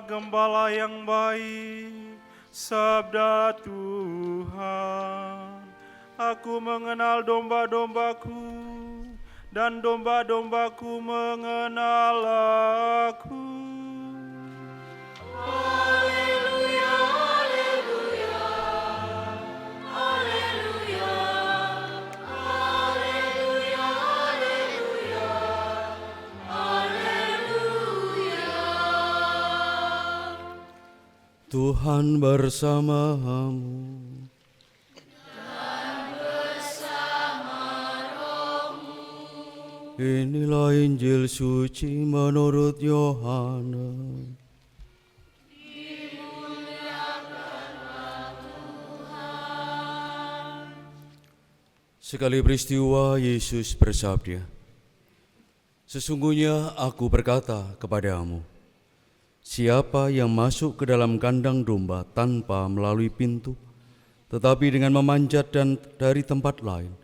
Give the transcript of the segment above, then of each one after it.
gembala yang baik, sabda Tuhan. Aku mengenal domba-dombaku, dan domba-dombaku mengenal aku. Haleluya, haleluya, haleluya, haleluya, haleluya, haleluya. Tuhan bersamamu. Inilah Injil suci menurut Yohanes. Sekali peristiwa Yesus bersabda, "Sesungguhnya aku berkata kepadamu, siapa yang masuk ke dalam kandang domba tanpa melalui pintu, tetapi dengan memanjat dan dari tempat lain,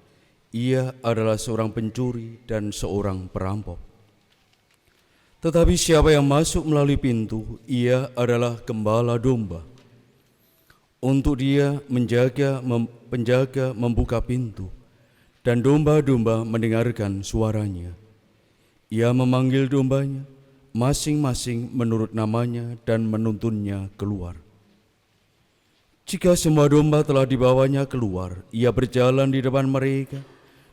ia adalah seorang pencuri dan seorang perampok. Tetapi siapa yang masuk melalui pintu, ia adalah gembala domba. Untuk dia penjaga membuka pintu, dan domba-domba mendengarkan suaranya. Ia memanggil dombanya, masing-masing menurut namanya dan menuntunnya keluar. Jika semua domba telah dibawanya keluar, ia berjalan di depan mereka,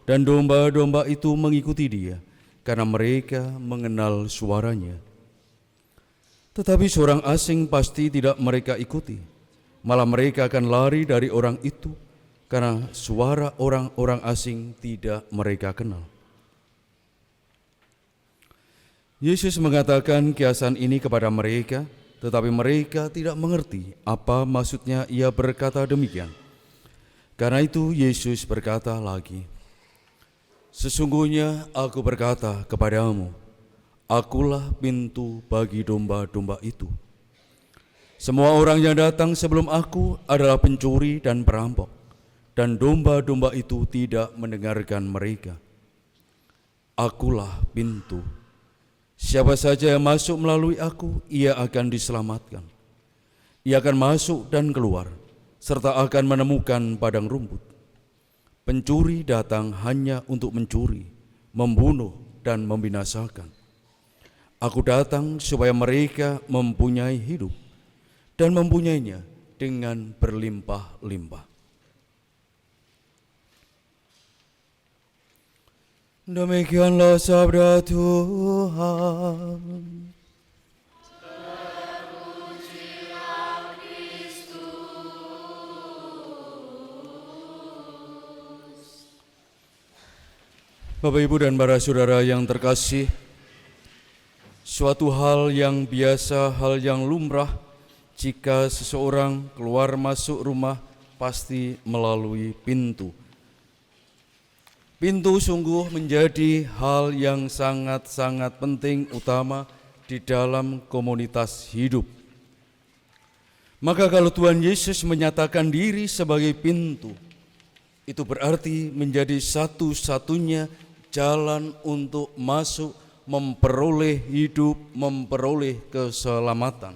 dan domba-domba itu mengikuti dia, karena mereka mengenal suaranya. Tetapi seorang asing pasti tidak mereka ikuti, malah mereka akan lari dari orang itu, karena suara orang-orang asing tidak mereka kenal." Yesus mengatakan kiasan ini kepada mereka, tetapi mereka tidak mengerti apa maksudnya ia berkata demikian. Karena itu Yesus berkata lagi, "Sesungguhnya aku berkata kepadamu, akulah pintu bagi domba-domba itu. Semua orang yang datang sebelum aku adalah pencuri dan perampok, dan domba-domba itu tidak mendengarkan mereka. Akulah pintu. Siapa saja yang masuk melalui aku, ia akan diselamatkan. Ia akan masuk dan keluar, serta akan menemukan padang rumput. Pencuri datang hanya untuk mencuri, membunuh, dan membinasakan. Aku datang supaya mereka mempunyai hidup dan mempunyainya dengan berlimpah-limpah." Demikianlah sabda Tuhan. Bapak, Ibu, dan para saudara yang terkasih, suatu hal yang biasa, hal yang lumrah jika seseorang keluar masuk rumah pasti melalui pintu. Pintu sungguh menjadi hal yang sangat-sangat penting utama di dalam komunitas hidup. Maka kalau Tuhan Yesus menyatakan diri sebagai pintu, itu berarti menjadi satu-satunya jalan untuk masuk, memperoleh hidup, memperoleh keselamatan.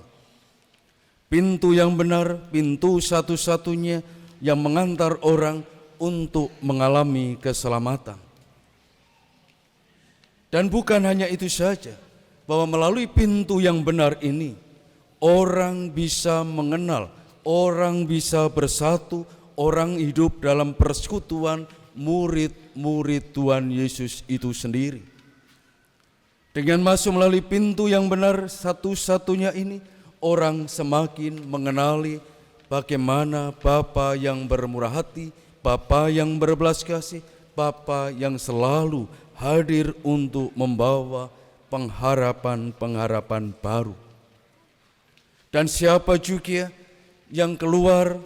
Pintu yang benar, pintu satu-satunya yang mengantar orang untuk mengalami keselamatan. Dan bukan hanya itu saja, bahwa melalui pintu yang benar ini, orang bisa mengenal, orang bisa bersatu, orang hidup dalam persekutuan murid-murid Tuhan Yesus itu sendiri. Dengan masuk melalui pintu yang benar satu-satunya ini, orang semakin mengenali bagaimana Bapa yang bermurah hati, Bapa yang berbelas kasih, Bapa yang selalu hadir untuk membawa pengharapan-pengharapan baru. Dan siapa juga yang keluar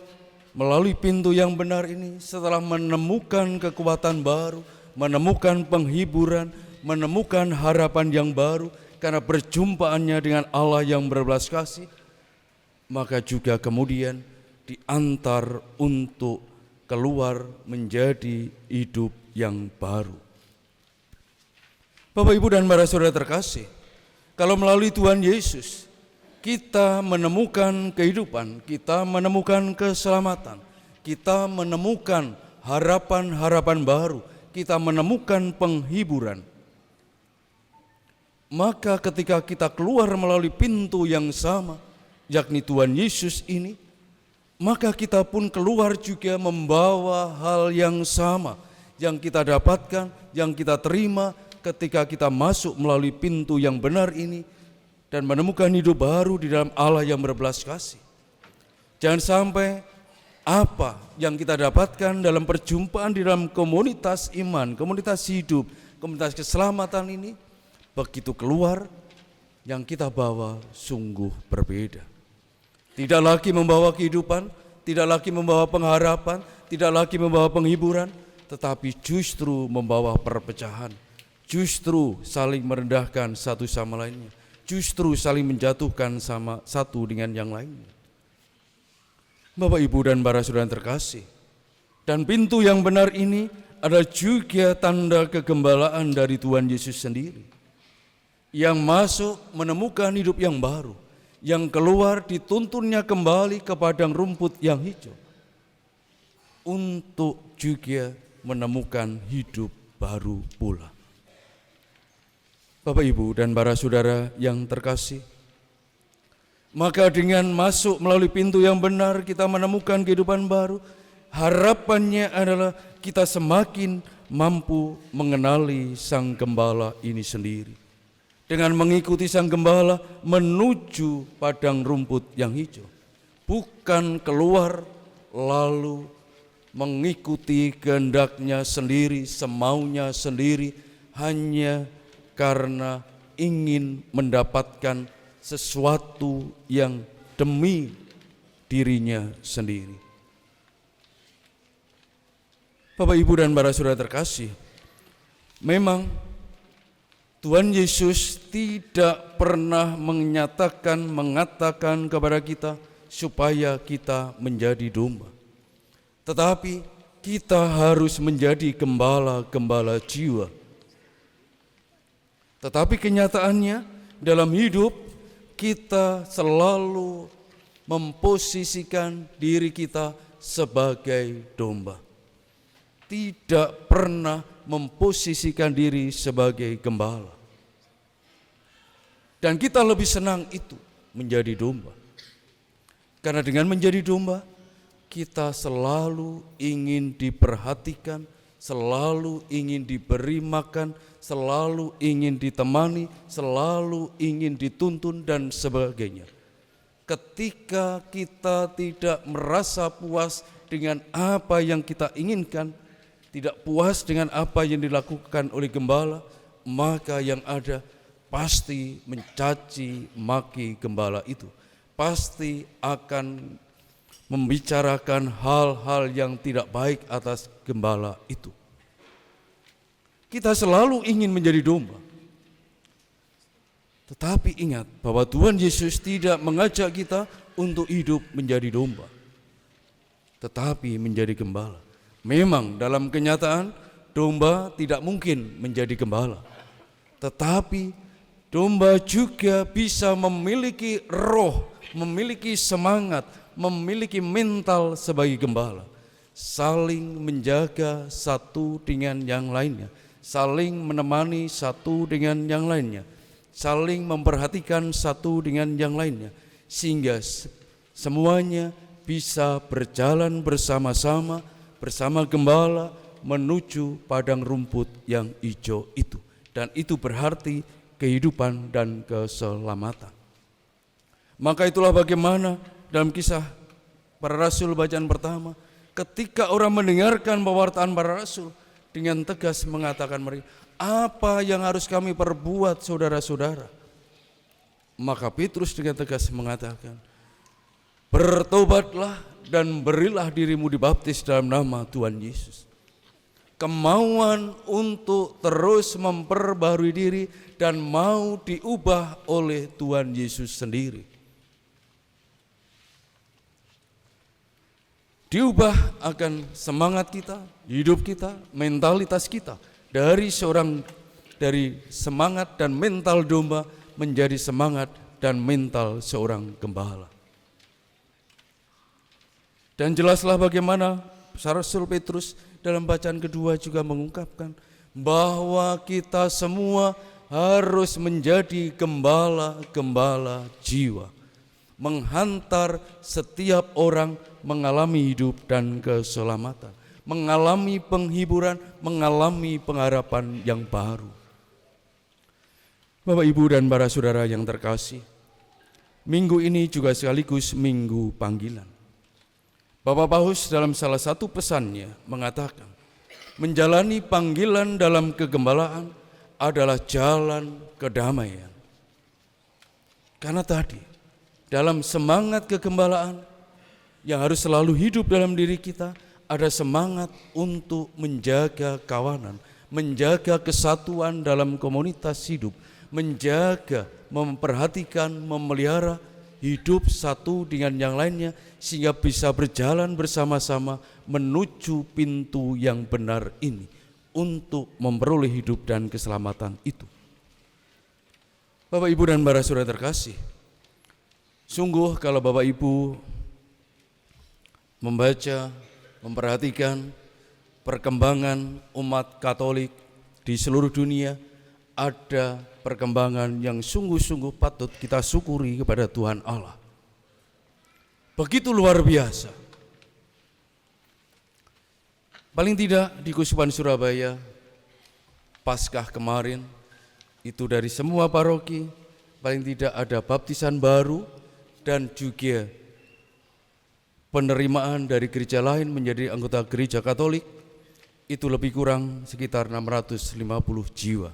melalui pintu yang benar ini setelah menemukan kekuatan baru, menemukan penghiburan, menemukan harapan yang baru karena perjumpaannya dengan Allah yang berbelas kasih, maka juga kemudian diantar untuk keluar menjadi hidup yang baru. Bapak, Ibu, dan para saudara terkasih, kalau melalui Tuhan Yesus kita menemukan kehidupan, kita menemukan keselamatan, kita menemukan harapan-harapan baru, kita menemukan penghiburan. Maka ketika kita keluar melalui pintu yang sama, yakni Tuhan Yesus ini, maka kita pun keluar juga membawa hal yang sama yang kita dapatkan, yang kita terima ketika kita masuk melalui pintu yang benar ini dan menemukan hidup baru di dalam Allah yang berbelas kasih. Jangan sampai apa yang kita dapatkan dalam perjumpaan di dalam komunitas iman, komunitas hidup, komunitas keselamatan ini, begitu keluar yang kita bawa sungguh berbeda. Tidak lagi membawa kehidupan, tidak lagi membawa pengharapan, tidak lagi membawa penghiburan, tetapi justru membawa perpecahan, justru saling merendahkan satu sama lainnya, justru saling menjatuhkan sama satu dengan yang lainnya. Bapak, Ibu, dan para saudara yang terkasih, dan pintu yang benar ini adalah juga tanda kegembalaan dari Tuhan Yesus sendiri, yang masuk menemukan hidup yang baru, yang keluar dituntunnya kembali ke padang rumput yang hijau untuk juga menemukan hidup baru pula. Bapak, Ibu, dan para saudara yang terkasih, maka dengan masuk melalui pintu yang benar kita menemukan kehidupan baru. Harapannya adalah kita semakin mampu mengenali Sang Gembala ini sendiri, dengan mengikuti Sang Gembala menuju padang rumput yang hijau, bukan keluar lalu mengikuti kehendaknya sendiri, semaunya sendiri, hanya karena ingin mendapatkan sesuatu yang demi dirinya sendiri. Bapak, Ibu, dan para saudara terkasih, memang Tuhan Yesus tidak pernah mengatakan kepada kita supaya kita menjadi domba. Tetapi kita harus menjadi gembala-gembala jiwa. Tetapi kenyataannya dalam hidup kita selalu memposisikan diri kita sebagai domba. Tidak pernah memposisikan diri sebagai gembala. Dan kita lebih senang itu menjadi domba. Karena dengan menjadi domba, kita selalu ingin diperhatikan, selalu ingin diberi makan, selalu ingin ditemani, selalu ingin dituntun dan sebagainya. Ketika kita tidak merasa puas dengan apa yang kita inginkan, tidak puas dengan apa yang dilakukan oleh gembala, maka yang ada pasti mencaci maki gembala itu, pasti akan membicarakan hal-hal yang tidak baik atas gembala itu. Kita selalu ingin menjadi domba, tetapi ingat bahwa Tuhan Yesus tidak mengajak kita untuk hidup menjadi domba, tetapi menjadi gembala. Memang dalam kenyataan domba tidak mungkin menjadi gembala, tetapi domba juga bisa memiliki roh, memiliki semangat, memiliki mental sebagai gembala, saling menjaga satu dengan yang lainnya, saling menemani satu dengan yang lainnya, saling memperhatikan satu dengan yang lainnya, sehingga semuanya bisa berjalan bersama-sama bersama gembala menuju padang rumput yang hijau itu. Dan itu berarti kehidupan dan keselamatan. Maka itulah bagaimana dalam kisah para rasul bacaan pertama, ketika orang mendengarkan pewartaan para rasul, dengan tegas mengatakan mereka, apa yang harus kami perbuat saudara-saudara? Maka Petrus dengan tegas mengatakan, bertobatlah dan berilah dirimu dibaptis dalam nama Tuhan Yesus. Kemauan untuk terus memperbarui diri dan mau diubah oleh Tuhan Yesus sendiri. Diubah akan semangat kita, hidup kita, mentalitas kita dari semangat dan mental domba menjadi semangat dan mental seorang gembala. Dan jelaslah bagaimana Rasul Petrus dalam bacaan kedua juga mengungkapkan bahwa kita semua harus menjadi gembala-gembala jiwa, menghantar setiap orang mengalami hidup dan keselamatan, mengalami penghiburan, mengalami pengharapan yang baru. Bapak, Ibu, dan para saudara yang terkasih, minggu ini juga sekaligus minggu panggilan. Bapak Paus dalam salah satu pesannya mengatakan, menjalani panggilan dalam kegembalaan adalah jalan kedamaian. Karena tadi, dalam semangat kegembalaan yang harus selalu hidup dalam diri kita, ada semangat untuk menjaga kawanan, menjaga kesatuan dalam komunitas hidup, menjaga, memperhatikan, memelihara hidup satu dengan yang lainnya, sehingga bisa berjalan bersama-sama menuju pintu yang benar ini untuk memperoleh hidup dan keselamatan itu. Bapak, Ibu, dan para saudara terkasih, sungguh kalau Bapak Ibu membaca, memperhatikan perkembangan umat Katolik di seluruh dunia, ada perkembangan yang sungguh-sungguh patut kita syukuri kepada Tuhan Allah. Begitu luar biasa. Paling tidak di Kuskupan Surabaya, Paskah kemarin, itu dari semua paroki, paling tidak ada baptisan baru dan juga penerimaan dari gereja lain menjadi anggota gereja Katolik, itu lebih kurang sekitar 650 jiwa.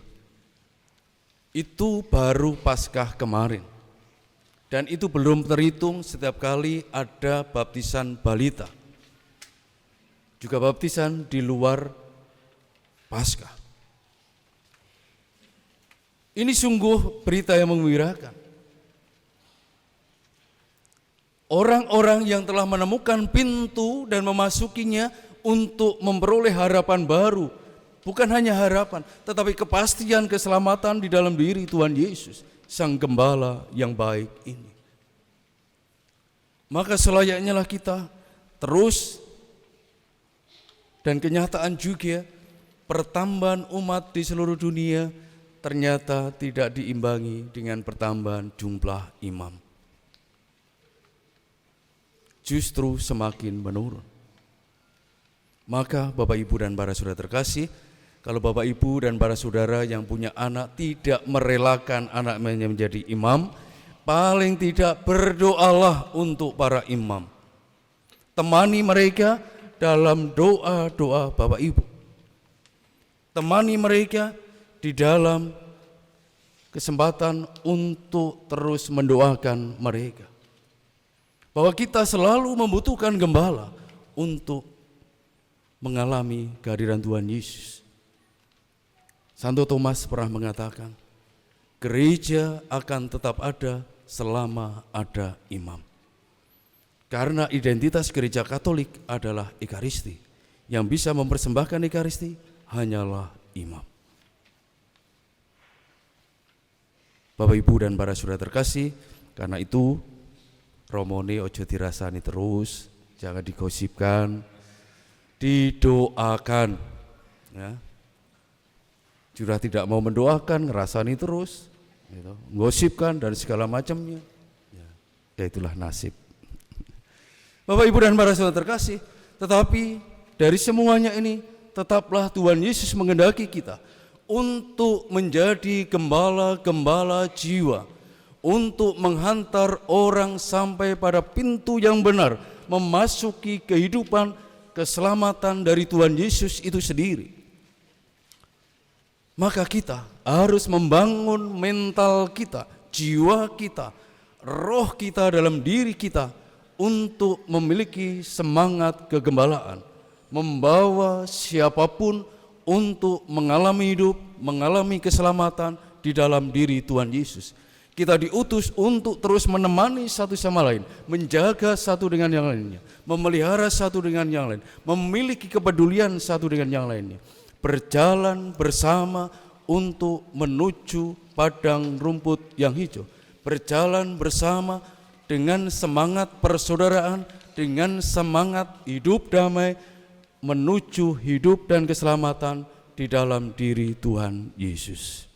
Itu baru Paskah kemarin. Dan itu belum terhitung setiap kali ada baptisan balita. Juga baptisan di luar Paskah. Ini sungguh berita yang menggembirakan. Orang-orang yang telah menemukan pintu dan memasukinya untuk memperoleh harapan baru. Bukan hanya harapan, tetapi kepastian keselamatan di dalam diri Tuhan Yesus, Sang Gembala yang baik ini. Maka selayaknya lah kita terus, dan kenyataan juga pertambahan umat di seluruh dunia ternyata tidak diimbangi dengan pertambahan jumlah imam. Justru semakin menurun. Maka Bapak, Ibu, dan para saudara terkasih, kalau Bapak, Ibu, dan para saudara yang punya anak tidak merelakan anaknya menjadi imam, paling tidak berdoalah untuk para imam. Temani mereka dalam doa-doa Bapak, Ibu. Temani mereka di dalam kesempatan untuk terus mendoakan mereka. Bahwa kita selalu membutuhkan gembala untuk mengalami kehadiran Tuhan Yesus. Santo Thomas pernah mengatakan, gereja akan tetap ada selama ada imam. Karena identitas gereja Katolik adalah Ekaristi. Yang bisa mempersembahkan Ekaristi hanyalah imam. Bapak, Ibu, dan para saudara terkasih, karena itu romone ojo dirasani terus, jangan digosipkan, didoakan. Ya. Sudah tidak mau mendoakan, ngerasani terus, gitu, gosipkan dan segala macamnya. Ya itulah nasib. Bapak, Ibu, dan para saudara terkasih, tetapi dari semuanya ini tetaplah Tuhan Yesus menghendaki kita untuk menjadi gembala-gembala jiwa, untuk menghantar orang sampai pada pintu yang benar, memasuki kehidupan keselamatan dari Tuhan Yesus itu sendiri. Maka kita harus membangun mental kita, jiwa kita, roh kita dalam diri kita untuk memiliki semangat kegembalaan, membawa siapapun untuk mengalami hidup, mengalami keselamatan di dalam diri Tuhan Yesus. Kita diutus untuk terus menemani satu sama lain, menjaga satu dengan yang lainnya, memelihara satu dengan yang lain, memiliki kepedulian satu dengan yang lainnya, berjalan bersama untuk menuju padang rumput yang hijau, berjalan bersama dengan semangat persaudaraan, dengan semangat hidup damai, menuju hidup dan keselamatan di dalam diri Tuhan Yesus.